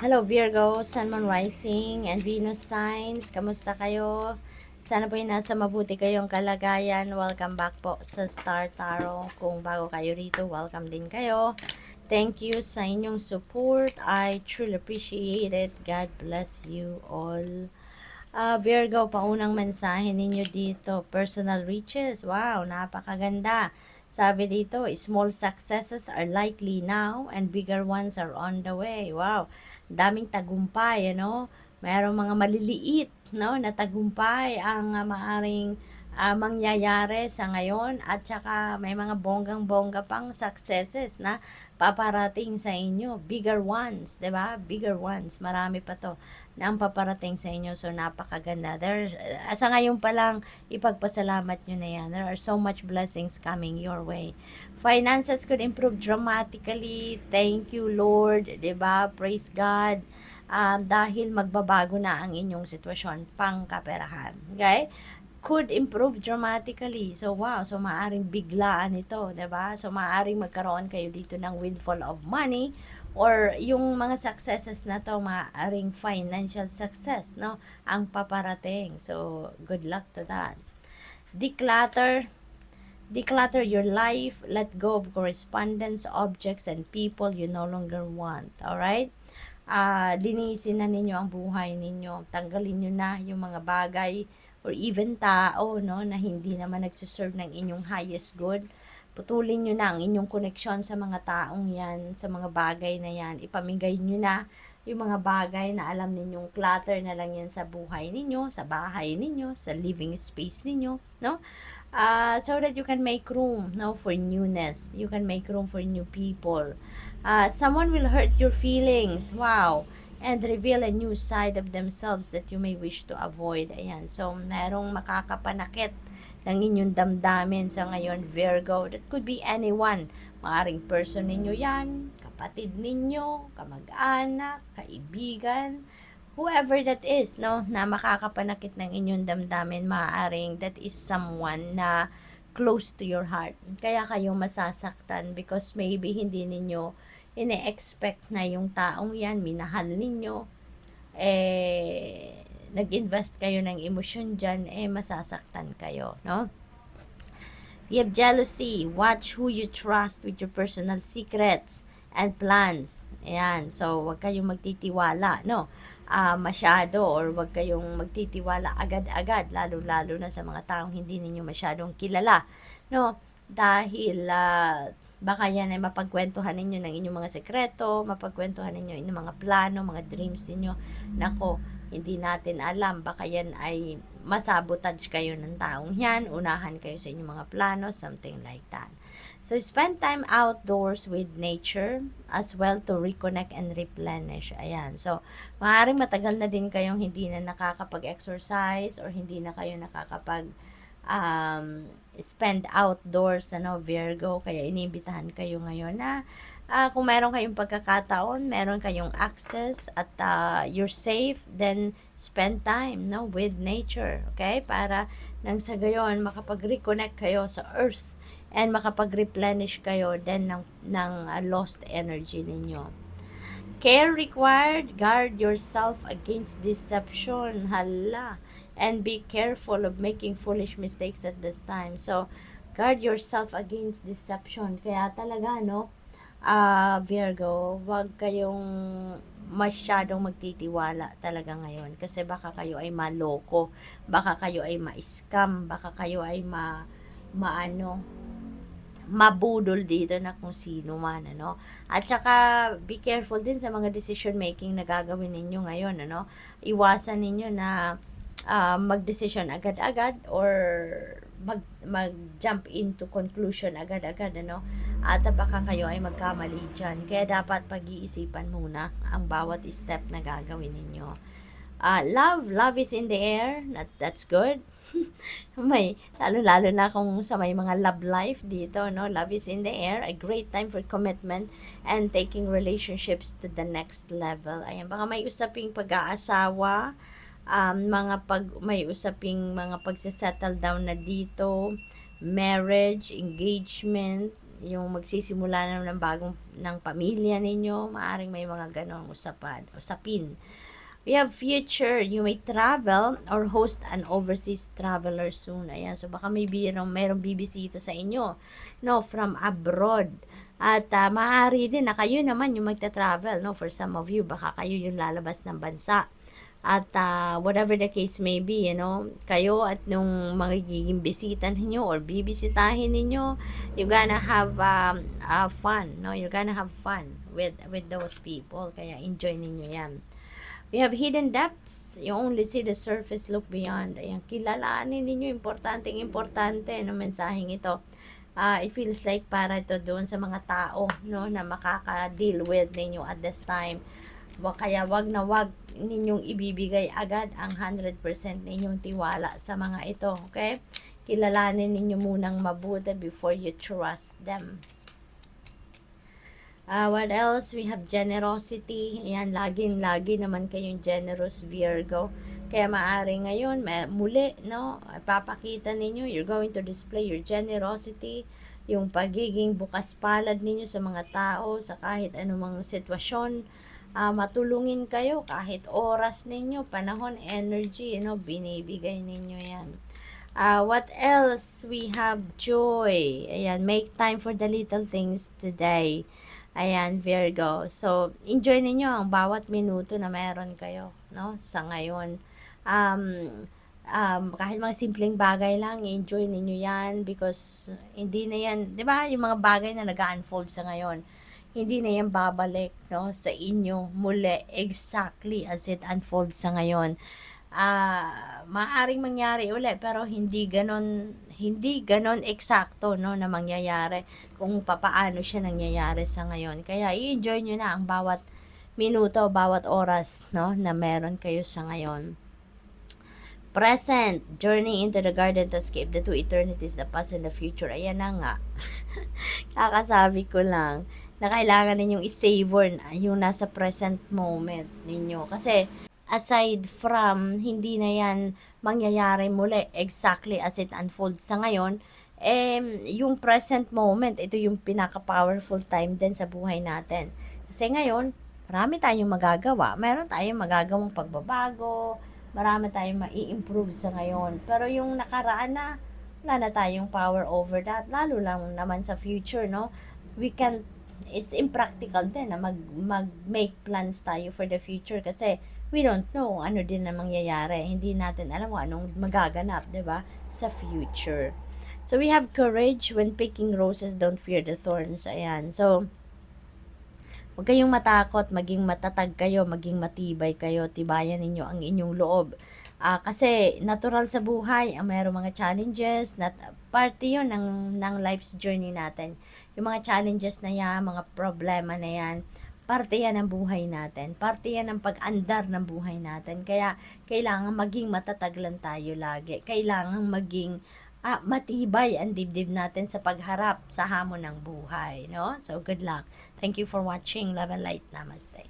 Hello Virgo, Sun, Moon, Rising, and Venus signs. Kamusta kayo? Sana po yung nasa mabuti kayong kalagayan. Welcome back po sa Star Tarot. Kung bago kayo rito, welcome din kayo. Thank you sa inyong support. I truly appreciate it. God bless you all. Virgo, paunang mensahe ninyo dito. Personal riches. Wow, napakaganda. Sabi dito, small successes are likely now and bigger ones are on the way. Wow, daming tagumpay, ano? Mayroong mga maliliit, no, na tagumpay ang maaring mangyayari sa ngayon at saka may mga bonggang-bongga pang successes na paparating sa inyo. Bigger ones, 'di ba? Bigger ones. Marami pa 'to na ang paparating sa inyo. So, napakaganda. Sa ngayon pa lang, ipagpasalamat nyo na yan. There are so much blessings coming your way. Finances could improve dramatically. Thank you, Lord. 'Di ba? Praise God. Dahil magbabago na ang inyong sitwasyon, pangkaperahan. Okay? Could improve dramatically. So, wow. So, maaring biglaan ito, 'di ba? So, maaring magkaroon kayo dito ng windfall of money or yung mga successes na to, maaring financial success, no? Ang paparating. So, good luck to that. Declutter. Declutter your life. Let go of correspondence, objects, and people you no longer want. Alright? Linisin na ninyo ang buhay ninyo. Tanggalin nyo na yung mga bagay or even tao, no, na hindi naman nagsiserve ng inyong highest good. Putulin nyo na ang inyong koneksyon sa mga taong yan, sa mga bagay na yan. Ipamigay nyo na yung mga bagay na alam ninyong clutter na lang yan sa buhay ninyo, sa bahay ninyo, sa living space ninyo, no? So that you can make room, no, for newness. You can make room for new people. Someone will hurt your feelings. Wow. And reveal a new side of themselves that you may wish to avoid. Ayan. So, merong makakapanakit ng inyong damdamin sa ngayon, Virgo. That could be anyone. Maaring person ninyo yan, kapatid ninyo, kamag-anak, kaibigan, whoever that is, no, na makakapanakit ng inyong damdamin, maaaring that is someone na close to your heart. Kaya kayo masasaktan because maybe hindi ninyo ine-expect na yung taong yan, minahal ninyo, nag-invest kayo ng emosyon dyan, masasaktan kayo, no? You have jealousy. Watch who you trust with your personal secrets and plans. Ayan. So, wag kayong magtitiwala, no? Masyado or wag kayong magtitiwala agad-agad, lalo-lalo na sa mga taong hindi ninyo masyadong kilala, no? Dahil baka yan ay mapagkwentuhan ninyo ng inyong mga sekreto, mapagkwentuhan ninyo inyong mga plano, mga dreams ninyo. Nako, hindi natin alam, baka yan ay masabotage kayo ng taong yan, unahan kayo sa inyong mga plano, something like that. So, spend time outdoors with nature as well to reconnect and replenish. Ayan. So, maaaring matagal na din kayong hindi na nakakapag-exercise or hindi na kayo nakakapag spend outdoors, ano, Virgo. Kaya inibitahan kayo ngayon na kung meron kayong pagkakataon, meron kayong access at you're safe, then spend time, no, with nature, okay? Para nang sa gayon makapag-reconnect kayo sa earth and makapag-replenish kayo then ng lost energy ninyo. Care required. Guard yourself against deception. Hala. And be careful of making foolish mistakes at this time. So, guard yourself against deception. Kaya talaga, no, Virgo, wag kayong masyadong magtitiwala talaga ngayon. Kasi baka kayo ay maloko. Baka kayo ay ma-scam. Baka kayo ay mabudol dito na kung sino man, ano. At saka, be careful din sa mga decision making na gagawin ninyo ngayon, ano. Iwasan ninyo na mag-decision agad-agad or mag-jump into conclusion agad-agad, ano. At baka kayo ay magkamali dyan. Kaya dapat pag-iisipan muna ang bawat step na gagawin ninyo. Love is in the air. That's good. Lalo na kung sa may mga love life dito, no? Love is in the air. A great time for commitment and taking relationships to the next level. Ayan, baka may usaping pag-aasawa, may usaping mga pagsisettle down na dito, marriage, engagement, yung magsisimula na ng bagong ng pamilya ninyo, maaring may mga ganong usapin. We have future, you may travel or host an overseas traveler soon. Ayan, so baka mayroong bibisita sa inyo, no, from abroad. At maaari din na kayo naman yung magta-travel, no, for some of you, baka kayo yung lalabas ng bansa. At whatever the case may be, kayo at nung magiging bisita ninyo or bibisitahin ninyo, you're gonna have fun, no? You're gonna have fun with those people. Kaya enjoy ninyo yan. We have hidden depths. You only see the surface, look beyond. Ayan, kilalanin ninyo, importante, no, mensaheng ito. It feels like para ito doon sa mga tao, no, na makaka-deal with ninyo at this time. Kaya wag ninyong ibibigay agad ang 100% ninyong tiwala sa mga ito, okay? Kilalanin ninyo munang mabuti before you trust them. What else? We have generosity. Ayan, lagi naman kayong generous, Virgo. Kaya maaari ngayon, muli, no, papakita ninyo, you're going to display your generosity, yung pagiging bukas palad ninyo sa mga tao, sa kahit anumang sitwasyon. Matulungin kayo kahit oras ninyo, panahon, energy, binibigay ninyo yan. What else? We have joy. Ayan, make time for the little things today. Ayan, Virgo. So, enjoy ninyo ang bawat minuto na meron kayo, no, sa ngayon. Kahit mga simpleng bagay lang, enjoy ninyo yan because hindi na yan, di ba, yung mga bagay na nag-unfold sa ngayon, hindi na yan babalik, no, sa inyo muli exactly as it unfolds sa ngayon. Maaring mangyari ulit pero hindi ganon eksakto, no, na mangyayari kung papaano siya nangyayari sa ngayon. Kaya i-enjoy nyo na ang bawat minuto, bawat oras, no, na meron kayo sa ngayon. Present, journey into the garden to escape the two eternities, the past and the future. Ayan na nga. Kakasabi ko lang na kailangan ninyong i-savor yung nasa present moment ninyo. Kasi, aside from hindi na yan mangyayari muli exactly as it unfolds sa ngayon, yung present moment, ito yung pinaka-powerful time din sa buhay natin. Kasi ngayon, marami tayong magagawa. Meron tayong magagawang pagbabago, marami tayong mai-improve sa ngayon. Pero yung nakaraan na, wala na tayong power over that. Lalo lang naman sa future, no? It's impractical din na mag-make plans tayo for the future kasi we don't know kung ano din na mangyayari. Hindi natin alam kung anong magaganap, diba, sa future. So, we have courage when picking roses, don't fear the thorns. Ayan. So, huwag kayong matakot, maging matatag kayo, maging matibay kayo, tibayan ninyo ang inyong loob. Kasi natural sa buhay, mayroong mga challenges, parte yun ng life's journey natin. Yung mga challenges na yan, mga problema na yan, parte yan ng buhay natin. Parte yan ng pag-andar ng buhay natin. Kaya, kailangan maging matatag lang tayo lagi. Kailangan maging matibay ang dibdib natin sa pagharap sa hamon ng buhay. No? So, good luck. Thank you for watching. Love and light. Namaste.